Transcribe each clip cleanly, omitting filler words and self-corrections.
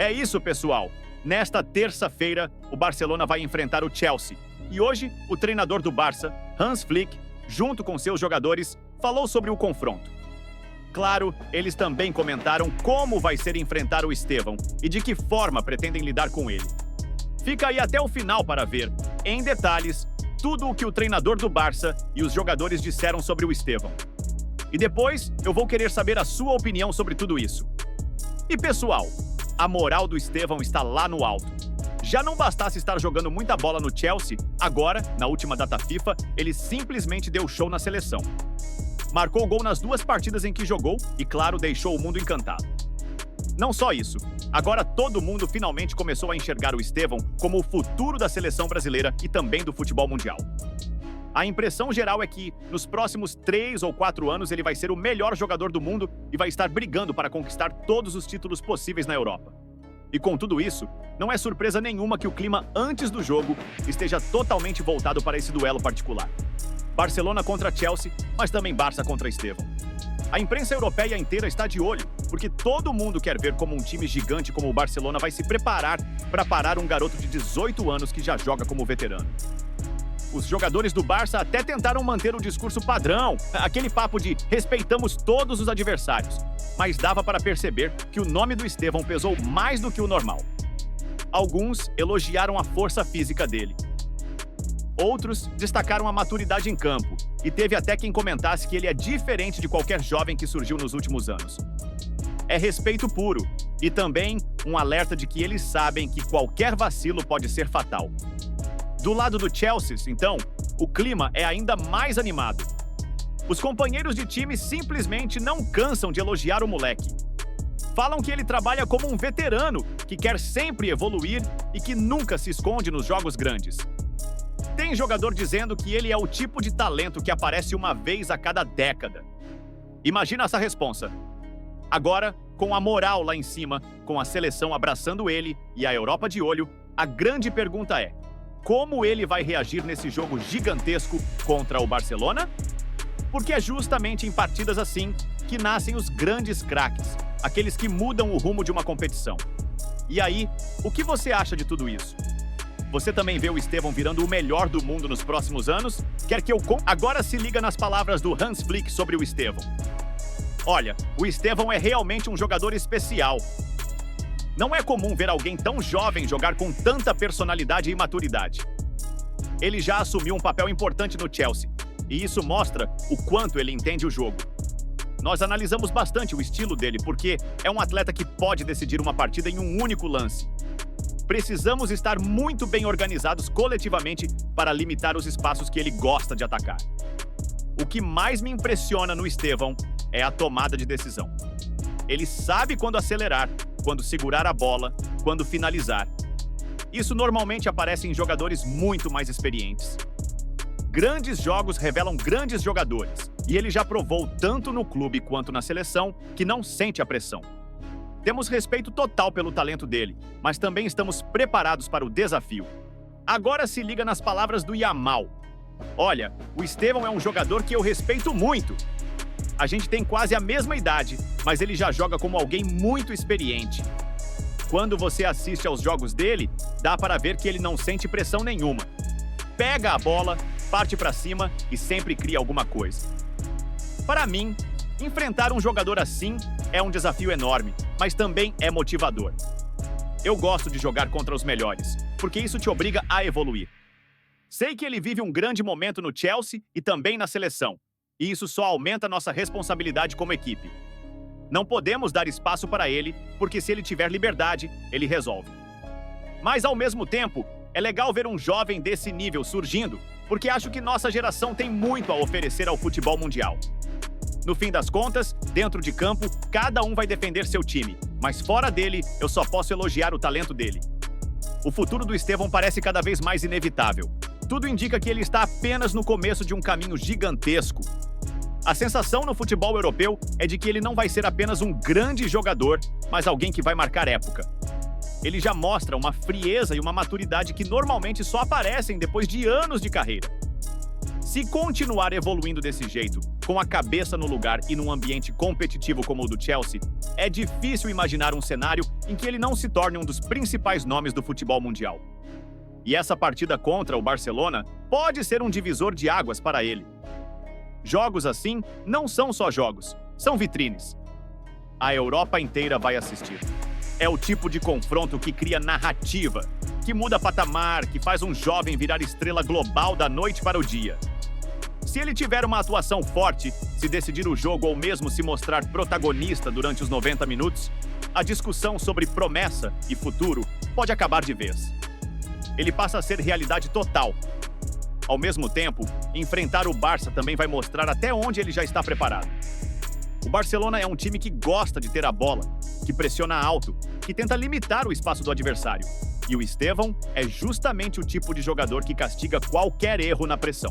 É isso, pessoal. Nesta terça-feira, o Barcelona vai enfrentar o Chelsea. E hoje, o treinador do Barça, Hans Flick, junto com seus jogadores, falou sobre o confronto. Claro, eles também comentaram como vai ser enfrentar o Estevão e de que forma pretendem lidar com ele. Fica aí até o final para ver, em detalhes, tudo o que o treinador do Barça e os jogadores disseram sobre o Estevão. E depois, eu vou querer saber a sua opinião sobre tudo isso. E pessoal, a moral do Estevão está lá no alto. Já não bastasse estar jogando muita bola no Chelsea, agora, na última data FIFA, ele simplesmente deu show na seleção. Marcou gol nas 2 partidas em que jogou e, claro, deixou o mundo encantado. Não só isso, agora todo mundo finalmente começou a enxergar o Estevão como o futuro da seleção brasileira e também do futebol mundial. A impressão geral é que, nos próximos 3 ou 4 anos, ele vai ser o melhor jogador do mundo e vai estar brigando para conquistar todos os títulos possíveis na Europa. E com tudo isso, não é surpresa nenhuma que o clima antes do jogo esteja totalmente voltado para esse duelo particular. Barcelona contra Chelsea, mas também Barça contra Estevão. A imprensa europeia inteira está de olho, porque todo mundo quer ver como um time gigante como o Barcelona vai se preparar para parar um garoto de 18 anos que já joga como veterano. Os jogadores do Barça até tentaram manter o discurso padrão, aquele papo de respeitamos todos os adversários, mas dava para perceber que o nome do Estevão pesou mais do que o normal. Alguns elogiaram a força física dele. Outros destacaram a maturidade em campo, e teve até quem comentasse que ele é diferente de qualquer jovem que surgiu nos últimos anos. É respeito puro, e também um alerta de que eles sabem que qualquer vacilo pode ser fatal. Do lado do Chelsea, então, o clima é ainda mais animado. Os companheiros de time simplesmente não cansam de elogiar o moleque. Falam que ele trabalha como um veterano, que quer sempre evoluir e que nunca se esconde nos jogos grandes. Tem jogador dizendo que ele é o tipo de talento que aparece uma vez a cada década. Imagina essa responsa. Agora, com a moral lá em cima, com a seleção abraçando ele e a Europa de olho, a grande pergunta é: como ele vai reagir nesse jogo gigantesco contra o Barcelona? Porque é justamente em partidas assim que nascem os grandes craques, aqueles que mudam o rumo de uma competição. E aí, o que você acha de tudo isso? Você também vê o Estevão virando o melhor do mundo nos próximos anos? Quer que eu conte? Agora se liga nas palavras do Hans Flick sobre o Estevão. Olha, o Estevão é realmente um jogador especial. Não é comum ver alguém tão jovem jogar com tanta personalidade e maturidade. Ele já assumiu um papel importante no Chelsea, e isso mostra o quanto ele entende o jogo. Nós analisamos bastante o estilo dele, porque é um atleta que pode decidir uma partida em um único lance. Precisamos estar muito bem organizados coletivamente para limitar os espaços que ele gosta de atacar. O que mais me impressiona no Estevão é a tomada de decisão. Ele sabe quando acelerar, quando segurar a bola, quando finalizar. Isso normalmente aparece em jogadores muito mais experientes. Grandes jogos revelam grandes jogadores, e ele já provou tanto no clube quanto na seleção que não sente a pressão. Temos respeito total pelo talento dele, mas também estamos preparados para o desafio. Agora se liga nas palavras do Yamal. Olha, o Estevão é um jogador que eu respeito muito. A gente tem quase a mesma idade, mas ele já joga como alguém muito experiente. Quando você assiste aos jogos dele, dá para ver que ele não sente pressão nenhuma. Pega a bola, parte para cima e sempre cria alguma coisa. Para mim, enfrentar um jogador assim é um desafio enorme, mas também é motivador. Eu gosto de jogar contra os melhores, porque isso te obriga a evoluir. Sei que ele vive um grande momento no Chelsea e também na seleção, e isso só aumenta nossa responsabilidade como equipe. Não podemos dar espaço para ele, porque se ele tiver liberdade, ele resolve. Mas, ao mesmo tempo, é legal ver um jovem desse nível surgindo, porque acho que nossa geração tem muito a oferecer ao futebol mundial. No fim das contas, dentro de campo, cada um vai defender seu time, mas fora dele, eu só posso elogiar o talento dele. O futuro do Estevão parece cada vez mais inevitável. Tudo indica que ele está apenas no começo de um caminho gigantesco. A sensação no futebol europeu é de que ele não vai ser apenas um grande jogador, mas alguém que vai marcar época. Ele já mostra uma frieza e uma maturidade que normalmente só aparecem depois de anos de carreira. Se continuar evoluindo desse jeito, com a cabeça no lugar e num ambiente competitivo como o do Chelsea, É difícil imaginar um cenário em que ele não se torne um dos principais nomes do futebol mundial. E essa partida contra o Barcelona pode ser um divisor de águas para ele. Jogos assim não são só jogos, são vitrines. A Europa inteira vai assistir. É o tipo de confronto que cria narrativa, que muda patamar, que faz um jovem virar estrela global da noite para o dia. Se ele tiver uma atuação forte, se decidir o jogo ou mesmo se mostrar protagonista durante os 90 minutos, a discussão sobre promessa e futuro pode acabar de vez. Ele passa a ser realidade total. Ao mesmo tempo, enfrentar o Barça também vai mostrar até onde ele já está preparado. O Barcelona é um time que gosta de ter a bola, que pressiona alto, que tenta limitar o espaço do adversário. E o Estevão é justamente o tipo de jogador que castiga qualquer erro na pressão.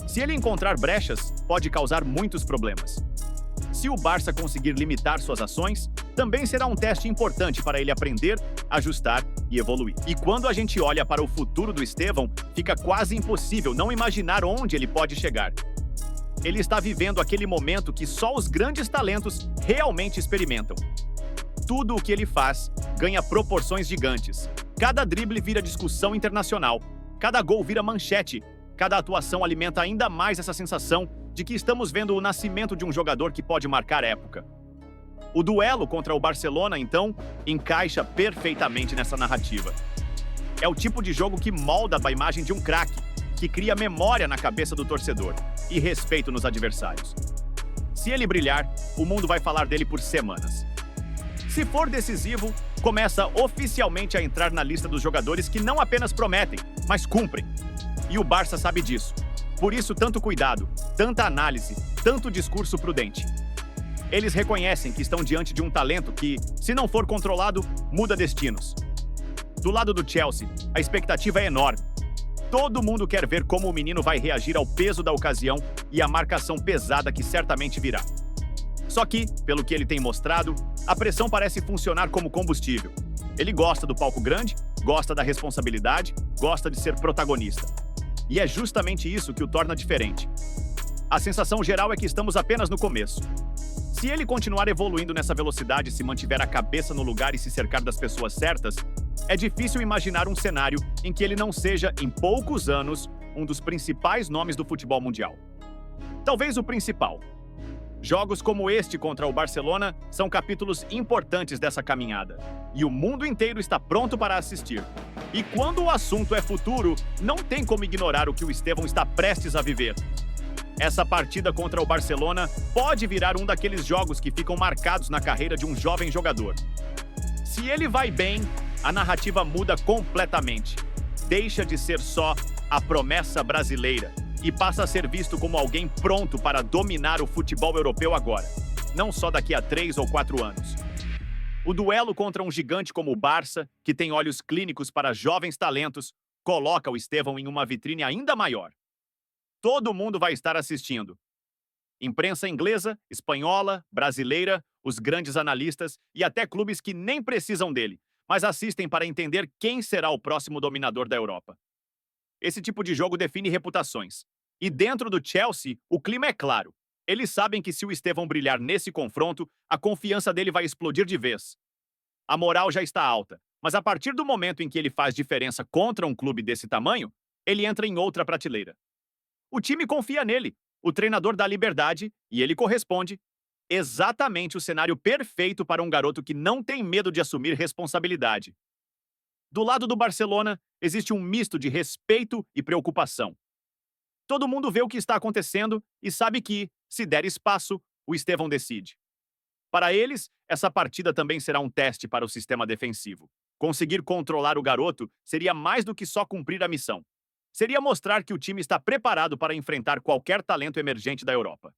Se ele encontrar brechas, pode causar muitos problemas. Se o Barça conseguir limitar suas ações, também será um teste importante para ele aprender, ajustar e evoluir. E quando a gente olha para o futuro do Estevão, fica quase impossível não imaginar onde ele pode chegar. Ele está vivendo aquele momento que só os grandes talentos realmente experimentam. Tudo o que ele faz ganha proporções gigantes. Cada drible vira discussão internacional. Cada gol vira manchete. Cada atuação alimenta ainda mais essa sensação de que estamos vendo o nascimento de um jogador que pode marcar época. O duelo contra o Barcelona, então, encaixa perfeitamente nessa narrativa. É o tipo de jogo que molda a imagem de um craque, que cria memória na cabeça do torcedor e respeito nos adversários. Se ele brilhar, o mundo vai falar dele por semanas. Se for decisivo, começa oficialmente a entrar na lista dos jogadores que não apenas prometem, mas cumprem. E o Barça sabe disso. Por isso, tanto cuidado, tanta análise, tanto discurso prudente. Eles reconhecem que estão diante de um talento que, se não for controlado, muda destinos. Do lado do Chelsea, a expectativa é enorme. Todo mundo quer ver como o menino vai reagir ao peso da ocasião e à marcação pesada que certamente virá. Só que, pelo que ele tem mostrado, a pressão parece funcionar como combustível. Ele gosta do palco grande, gosta da responsabilidade, gosta de ser protagonista. E é justamente isso que o torna diferente. A sensação geral é que estamos apenas no começo. Se ele continuar evoluindo nessa velocidade, se mantiver a cabeça no lugar e se cercar das pessoas certas, é difícil imaginar um cenário em que ele não seja, em poucos anos, um dos principais nomes do futebol mundial. Talvez o principal. Jogos como este contra o Barcelona são capítulos importantes dessa caminhada, e o mundo inteiro está pronto para assistir. E quando o assunto é futuro, não tem como ignorar o que o Estevão está prestes a viver. Essa partida contra o Barcelona pode virar um daqueles jogos que ficam marcados na carreira de um jovem jogador. Se ele vai bem, a narrativa muda completamente. Deixa de ser só a promessa brasileira e passa a ser visto como alguém pronto para dominar o futebol europeu agora, não só daqui a 3 ou 4 anos. O duelo contra um gigante como o Barça, que tem olhos clínicos para jovens talentos, coloca o Estevão em uma vitrine ainda maior. Todo mundo vai estar assistindo. Imprensa inglesa, espanhola, brasileira, os grandes analistas e até clubes que nem precisam dele, mas assistem para entender quem será o próximo dominador da Europa. Esse tipo de jogo define reputações. E dentro do Chelsea, o clima é claro. Eles sabem que se o Estevão brilhar nesse confronto, a confiança dele vai explodir de vez. A moral já está alta, mas a partir do momento em que ele faz diferença contra um clube desse tamanho, ele entra em outra prateleira. O time confia nele, o treinador dá liberdade e ele corresponde. Exatamente o cenário perfeito para um garoto que não tem medo de assumir responsabilidade. Do lado do Barcelona, existe um misto de respeito e preocupação. Todo mundo vê o que está acontecendo e sabe que, se der espaço, o Estevão decide. Para eles, essa partida também será um teste para o sistema defensivo. Conseguir controlar o garoto seria mais do que só cumprir a missão. Seria mostrar que o time está preparado para enfrentar qualquer talento emergente da Europa.